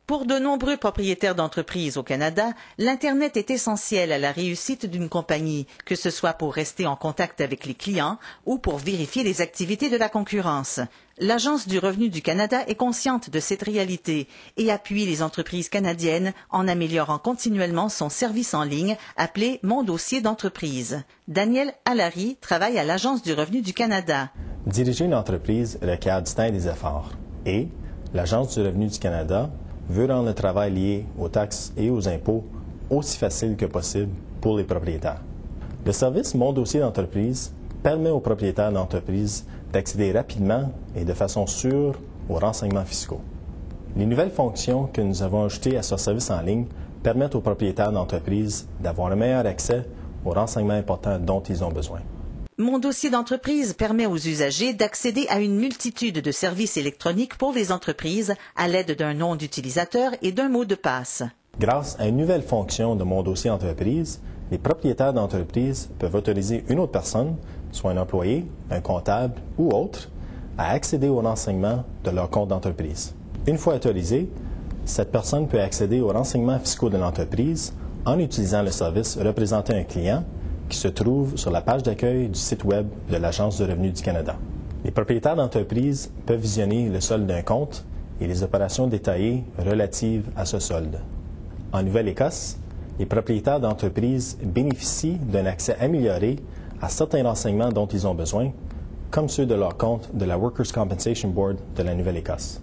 Pour de nombreux propriétaires d'entreprises au Canada, l'Internet est essentiel à la réussite d'une compagnie, que ce soit pour rester en contact avec les clients ou pour vérifier les activités de la concurrence. L'Agence du revenu du Canada est consciente de cette réalité et appuie les entreprises canadiennes en améliorant continuellement son service en ligne appelé Mon dossier d'entreprise. Daniel Allary travaille à l'Agence du revenu du Canada. Diriger une entreprise requiert du temps et des efforts. Et l'Agence du revenu du Canada veut rendre le travail lié aux taxes et aux impôts aussi facile que possible pour les propriétaires. Le service Mon dossier d'entreprise permet aux propriétaires d'entreprise d'accéder rapidement et de façon sûre aux renseignements fiscaux. Les nouvelles fonctions que nous avons ajoutées à ce service en ligne permettent aux propriétaires d'entreprise d'avoir un meilleur accès aux renseignements importants dont ils ont besoin. Mon dossier d'entreprise permet aux usagers d'accéder à une multitude de services électroniques pour les entreprises à l'aide d'un nom d'utilisateur et d'un mot de passe. Grâce à une nouvelle fonction de Mon dossier d'entreprise, les propriétaires d'entreprise peuvent autoriser une autre personne, soit un employé, un comptable ou autre, à accéder aux renseignements de leur compte d'entreprise. Une fois autorisée, cette personne peut accéder aux renseignements fiscaux de l'entreprise en utilisant le service Représenter un client qui se trouve sur la page d'accueil du site Web de l'Agence du revenu du Canada. Les propriétaires d'entreprise peuvent visionner le solde d'un compte et les opérations détaillées relatives à ce solde. En Nouvelle-Écosse, les propriétaires d'entreprise bénéficient d'un accès amélioré à certains renseignements dont ils ont besoin, comme ceux de leur compte de la Workers' Compensation Board de la Nouvelle-Écosse.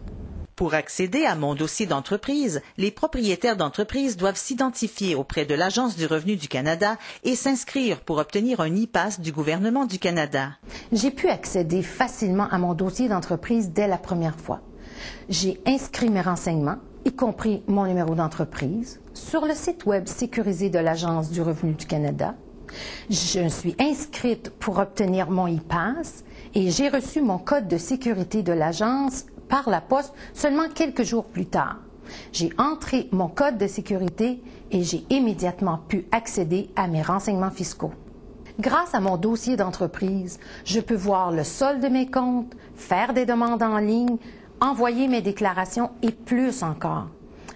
Pour accéder à Mon dossier d'entreprise, les propriétaires d'entreprise doivent s'identifier auprès de l'Agence du revenu du Canada et s'inscrire pour obtenir un e-pass du gouvernement du Canada. J'ai pu accéder facilement à mon dossier d'entreprise dès la première fois. J'ai inscrit mes renseignements, y compris mon numéro d'entreprise, sur le site Web sécurisé de l'Agence du revenu du Canada. Je me suis inscrite pour obtenir mon e-pass et j'ai reçu mon code de sécurité de l'agence par la poste seulement quelques jours plus tard. J'ai entré mon code de sécurité et j'ai immédiatement pu accéder à mes renseignements fiscaux. Grâce à mon dossier d'entreprise, je peux voir le solde de mes comptes, faire des demandes en ligne, envoyer mes déclarations et plus encore.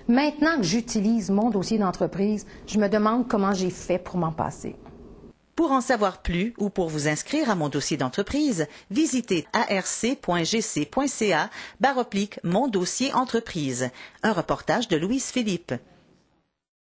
Maintenant que j'utilise mon dossier d'entreprise, je me demande comment j'ai fait pour m'en passer. Pour en savoir plus ou pour vous inscrire à Mon dossier d'entreprise, visitez arc.gc.ca/Mon dossier entreprise. Un reportage de Louise Philippe.